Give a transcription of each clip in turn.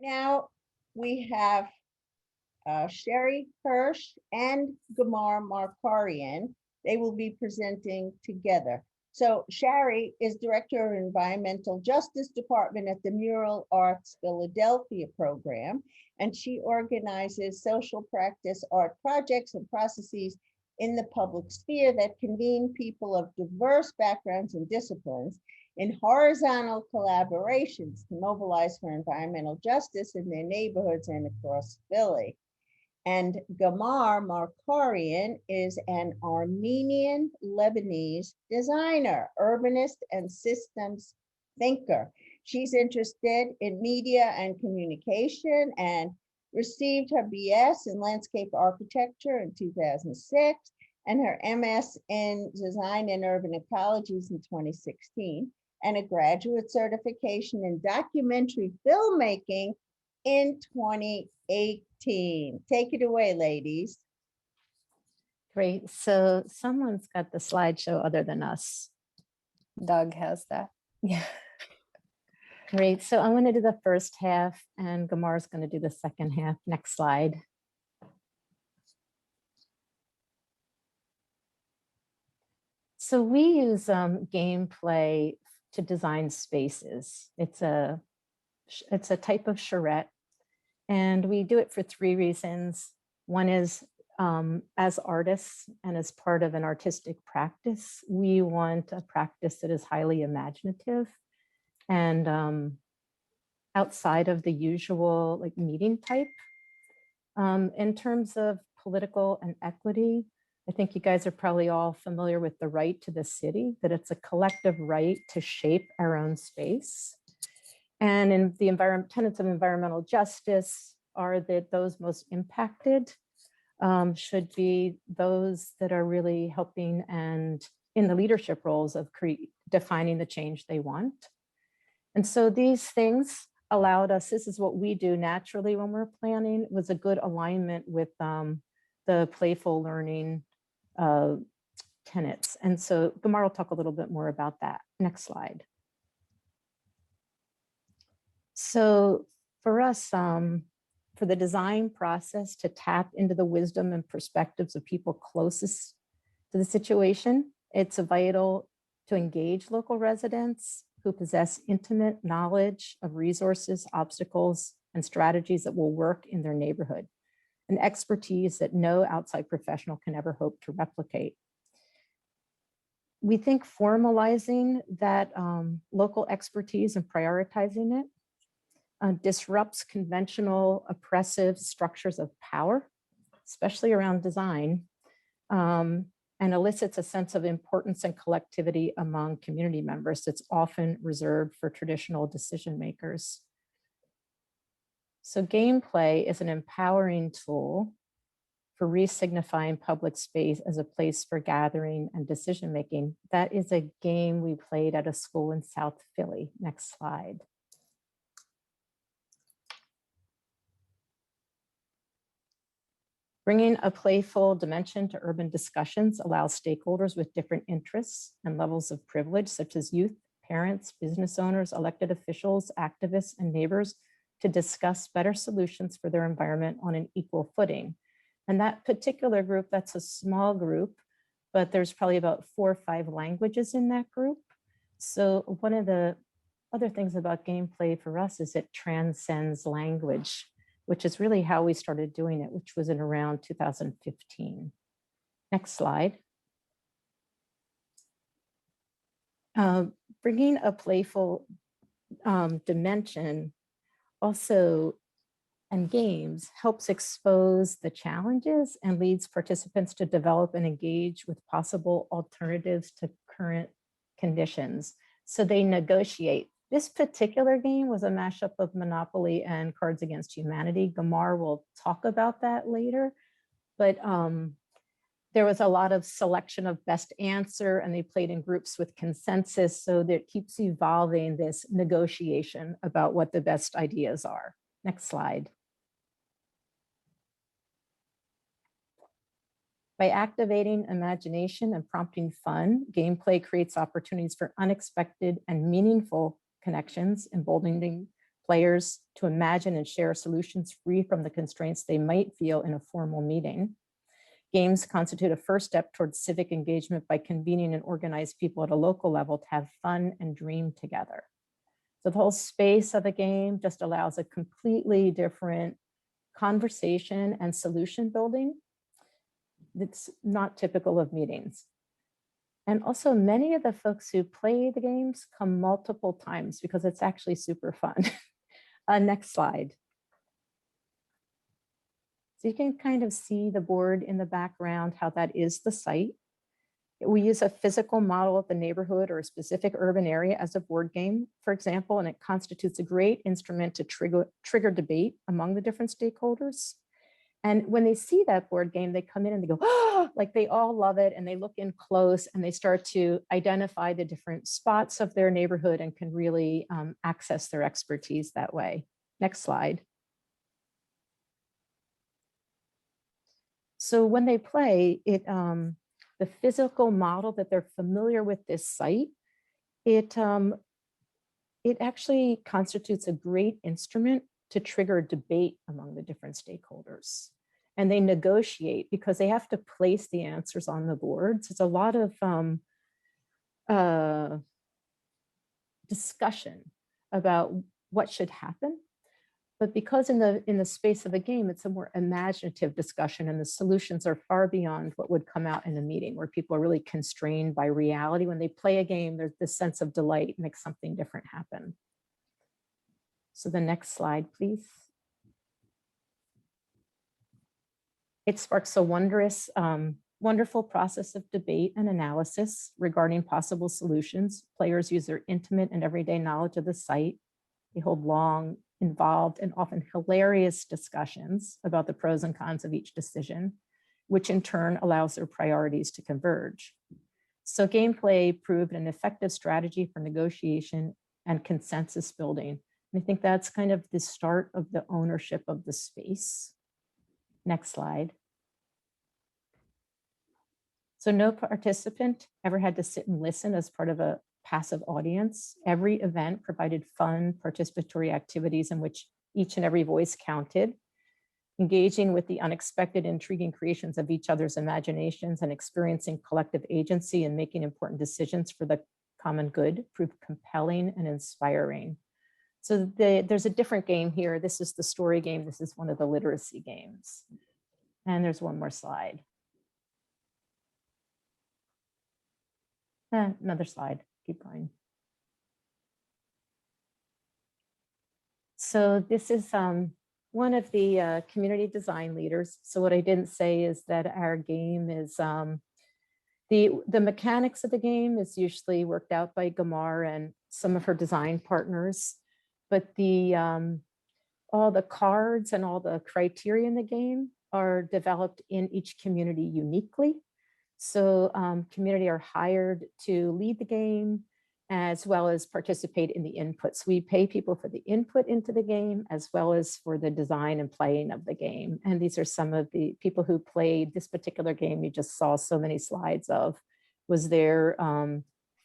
Now we have Shari, Hirsch, and Gamar Markarian. They will be presenting together. So Shari is Director of Environmental Justice Department at the Mural Arts Philadelphia program, and she organizes social practice art projects and processes in the public sphere that convene people of diverse backgrounds and disciplines in horizontal collaborations to mobilize for environmental justice in their neighborhoods and across Philly. And Gamar Markarian is an Armenian Lebanese designer, urbanist, and systems thinker. She's interested in media and communication and received her BS in landscape architecture in 2006 and her MS in design and urban ecologies in 2016 and a graduate certification in documentary filmmaking in 2018. Take it away, ladies. Great. So someone's got the slideshow other than us. Doug has that. Yeah. Great. So I'm going to do the first half and Gamar's going to do the second half. Next slide. So we use gameplay to design spaces. It's a type of charrette, and we do it for three reasons. One is as artists and as part of an artistic practice, we want a practice that is highly imaginative and outside of the usual like meeting type. In terms of political and equity, I think you guys are probably all familiar with the right to the city, that it's a collective right to shape our own space. And in the tenets of environmental justice are that those most impacted should be those that are really helping and in the leadership roles of defining the change they want. And so these things allowed us, this is what we do naturally when we're planning, was a good alignment with the playful learning tenets. And so Gamar will talk a little bit more about that. Next slide. So for us, for the design process to tap into the wisdom and perspectives of people closest to the situation, it's vital to engage local residents who possess intimate knowledge of resources, obstacles, and strategies that will work in their neighborhood, and expertise that no outside professional can ever hope to replicate. We think formalizing that local expertise and prioritizing it disrupts conventional oppressive structures of power, especially around design, and elicits a sense of importance and collectivity among community members that's often reserved for traditional decision makers. So gameplay is an empowering tool for re-signifying public space as a place for gathering and decision making. That is a game we played at a school in South Philly. Next slide. Bringing a playful dimension to urban discussions allows stakeholders with different interests and levels of privilege, such as youth, parents, business owners, elected officials, activists, and neighbors, to discuss better solutions for their environment on an equal footing. And that particular group, that's a small group, but there's probably about 4 or 5 languages in that group. So one of the other things about gameplay for us is it transcends language, which is really how we started doing it, which was in around 2015. Next slide. Bringing a playful dimension also and games helps expose the challenges and leads participants to develop and engage with possible alternatives to current conditions. So they negotiate. This particular game was a mashup of Monopoly and Cards Against Humanity. Gamar will talk about that later, but there was a lot of selection of best answer, and they played in groups with consensus, so that keeps evolving this negotiation about what the best ideas are. Next slide. By activating imagination and prompting fun, gameplay creates opportunities for unexpected and meaningful connections, emboldening players to imagine and share solutions free from the constraints they might feel in a formal meeting. Games constitute a first step towards civic engagement by convening and organizing people at a local level to have fun and dream together. So the whole space of a game just allows a completely different conversation and solution building that's not typical of meetings. And also many of the folks who play the games come multiple times because it's actually super fun. Next slide. So you can kind of see the board in the background, how that is the site. We use a physical model of the neighborhood or a specific urban area as a board game, for example, and it constitutes a great instrument to trigger debate among the different stakeholders. And when they see that board game, they come in and they go, oh, like they all love it. And they look in close and they start to identify the different spots of their neighborhood and can really access their expertise that way. Next slide. So when they play it, the physical model that they're familiar with this site, it actually constitutes a great instrument to trigger debate among the different stakeholders. And they negotiate because they have to place the answers on the board. So it's a lot of discussion about what should happen. But because in the space of a game, it's a more imaginative discussion and the solutions are far beyond what would come out in a meeting where people are really constrained by reality. When they play a game, there's this sense of delight, makes something different happen. So the next slide, please. It sparks a wonderful process of debate and analysis regarding possible solutions. Players use their intimate and everyday knowledge of the site. They hold long, involved, and often hilarious discussions about the pros and cons of each decision, which in turn allows their priorities to converge. So gameplay proved an effective strategy for negotiation and consensus building. And I think that's kind of the start of the ownership of the space. Next slide. So no participant ever had to sit and listen as part of a passive audience. Every event provided fun, participatory activities in which each and every voice counted. Engaging with the unexpected, intriguing creations of each other's imaginations and experiencing collective agency and making important decisions for the common good proved compelling and inspiring. So there's a different game here. This is the story game. This is one of the literacy games. And there's one more slide. Another slide. Keep going. So this is one of the community design leaders. So what I didn't say is that our game is, the mechanics of the game is usually worked out by Gamar and some of her design partners, but all the cards and all the criteria in the game are developed in each community uniquely. So community are hired to lead the game as well as participate in the inputs. We pay people for the input into the game as well as for the design and playing of the game. And these are some of the people who played this particular game you just saw so many slides of, was their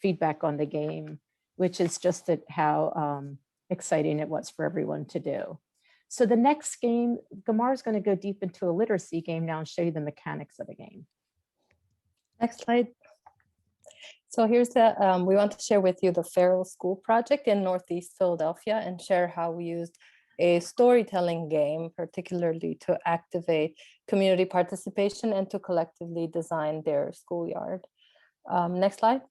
feedback on the game, which is just how exciting it was for everyone to do. So the next game, Gamar is going to go deep into a literacy game now and show you the mechanics of the game. Next slide. So here's the, we want to share with you the Feral School project in Northeast Philadelphia and share how we used a storytelling game, particularly to activate community participation and to collectively design their schoolyard. Next slide.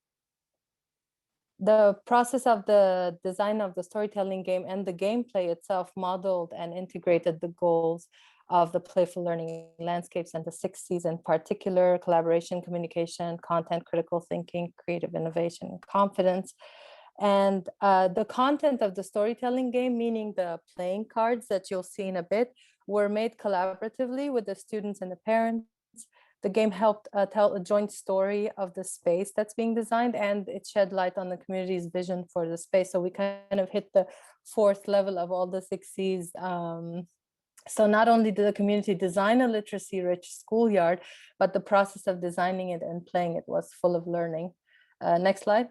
The process of the design of the storytelling game and the gameplay itself modeled and integrated the goals of the playful learning landscapes and the 6 C's in particular: collaboration, communication, content, critical thinking, creative innovation, and confidence. And the content of the storytelling game, meaning the playing cards that you'll see in a bit, were made collaboratively with the students and the parents. The game helped tell a joint story of the space that's being designed, and it shed light on the community's vision for the space. So we kind of hit the 4th level of all the 6 C's. So not only did the community design a literacy-rich schoolyard, but the process of designing it and playing it was full of learning. Next slide.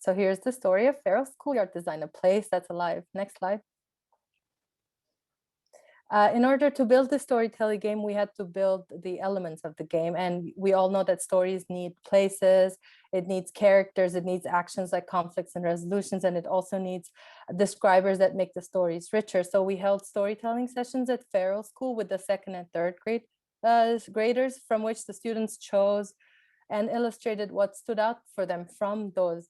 So here's the story of Farrell's schoolyard design, a place that's alive. Next slide. In order to build the storytelling game, we had to build the elements of the game. And we all know that stories need places, it needs characters, it needs actions like conflicts and resolutions, and it also needs describers that make the stories richer. So we held storytelling sessions at Farrell School with the 2nd and 3rd grade graders, from which the students chose and illustrated what stood out for them from those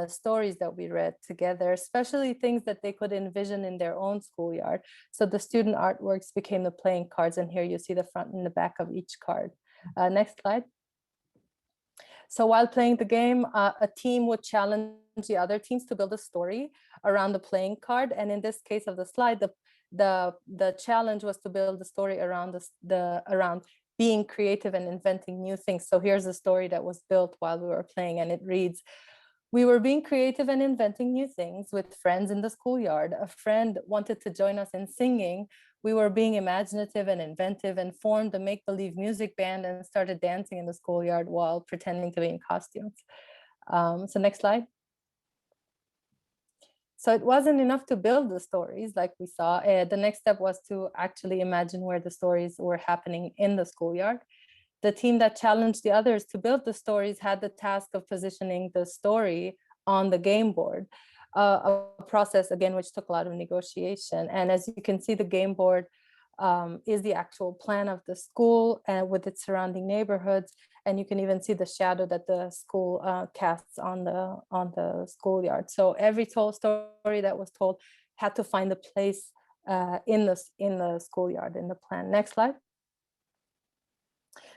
stories that we read together, especially things that they could envision in their own schoolyard. So the student artworks became the playing cards, and here you see the front and the back of each card. Next slide. So while playing the game, a team would challenge the other teams to build a story around the playing card. And in this case of the slide, the challenge was to build a story around around being creative and inventing new things. So here's a story that was built while we were playing, and it reads, "We were being creative and inventing new things with friends in the schoolyard. A friend wanted to join us in singing. We were being imaginative and inventive and formed a make-believe music band and started dancing in the schoolyard while pretending to be in costumes." So next slide. So it wasn't enough to build the stories like we saw. The next step was to actually imagine where the stories were happening in the schoolyard. The team that challenged the others to build the stories had the task of positioning the story on the game board, a process, again, which took a lot of negotiation. And as you can see, the game board is the actual plan of the school and with its surrounding neighborhoods. And you can even see the shadow that the school casts on the schoolyard. So every story that was told had to find a place in the schoolyard, in the plan. Next slide.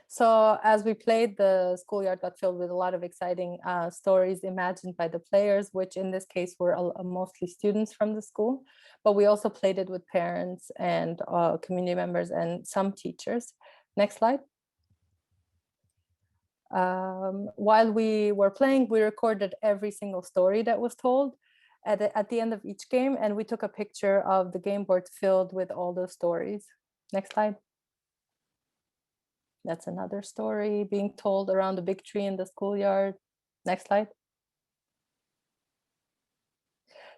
So as we played, the schoolyard got filled with a lot of exciting stories imagined by the players, which in this case were mostly students from the school. But we also played it with parents and community members and some teachers. Next slide. While we were playing, we recorded every single story that was told at the end of each game, and we took a picture of the game board filled with all those stories. Next slide. That's another story being told around a big tree in the schoolyard. Next slide.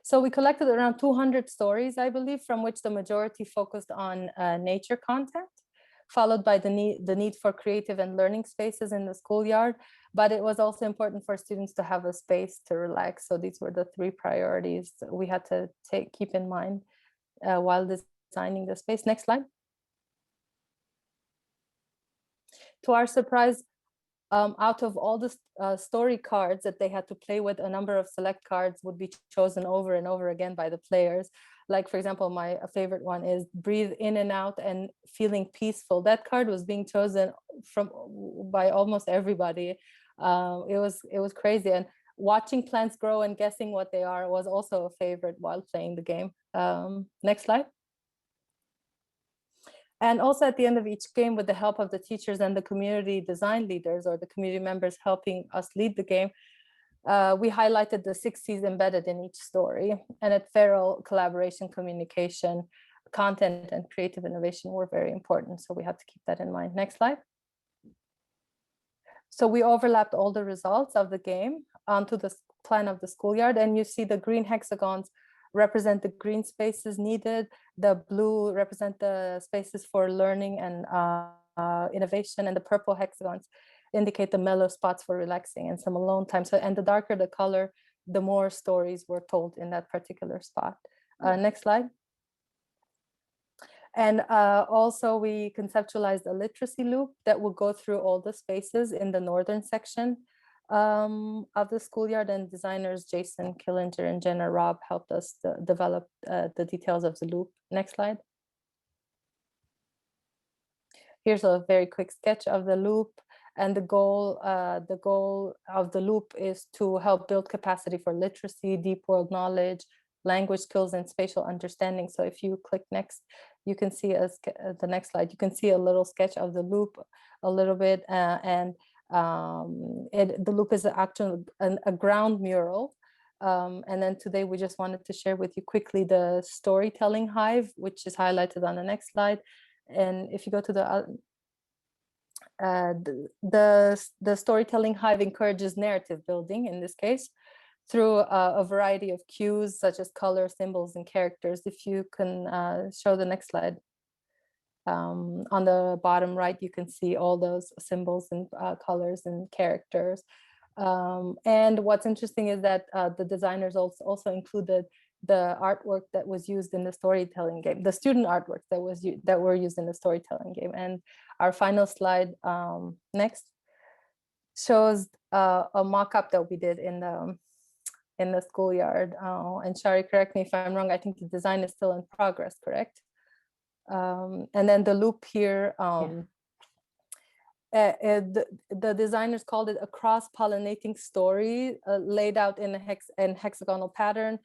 So we collected around 200 stories, I believe, from which the majority focused on nature content, followed by the need for creative and learning spaces in the schoolyard. But it was also important for students to have a space to relax. So these were the 3 priorities we had to keep in mind while designing the space. Next slide. To our surprise, out of all the story cards that they had to play with, a number of select cards would be chosen over and over again by the players. Like, for example, my favorite one is breathe in and out and feeling peaceful. That card was being chosen by almost everybody. It was crazy. And watching plants grow and guessing what they are was also a favorite while playing the game. Next slide. And also at the end of each game, with the help of the teachers and the community design leaders or the community members helping us lead the game, we highlighted the 6 C's embedded in each story. And at Farrell, collaboration, communication, content, and creative innovation were very important. So we had to keep that in mind. Next slide. So we overlapped all the results of the game onto the plan of the schoolyard. And you see the green hexagons represent the green spaces needed. The blue represent the spaces for learning and innovation, and the purple hexagons indicate the mellow spots for relaxing and some alone time. So, and the darker the color, the more stories were told in that particular spot. Next slide. And also we conceptualized a literacy loop that will go through all the spaces in the northern section of the schoolyard, and designers Jason Killinger and Jenna Robb helped us develop the details of the loop. Next slide. Here's a very quick sketch of the loop, and the goal of the loop is to help build capacity for literacy, deep world knowledge, language skills, and spatial understanding. So if you click next, you can see the next slide. You can see a little sketch of the loop a little bit, and the loop is actually a ground mural. And then today we just wanted to share with you quickly the Storytelling Hive, which is highlighted on the next slide. And if you go to the Storytelling Hive encourages narrative building in this case. through a variety of cues such as color, symbols, and characters. If you can show the next slide. On the bottom right, you can see all those symbols and colors and characters. And what's interesting is that the designers also included the artwork that was used in the storytelling game, the student artwork that were used in the storytelling game. And our final slide, next, shows a mock-up that we did in the schoolyard. And Shari, correct me if I'm wrong, I think the design is still in progress, correct? And then the loop here, the designers called it a cross-pollinating story laid out in a hexagonal pattern.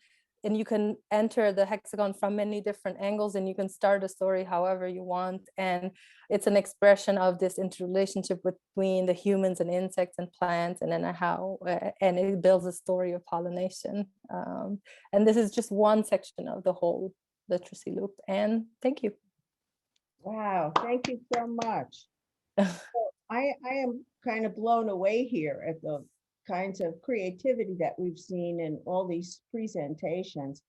And you can enter the hexagon from many different angles, and you can start a story however you want. And it's an expression of this interrelationship between the humans and insects and plants, and then and it builds a story of pollination. And this is just one section of the whole literacy loop. And thank you. Wow, thank you so much. So I am kind of blown away here at the kinds of creativity that we've seen in all these presentations.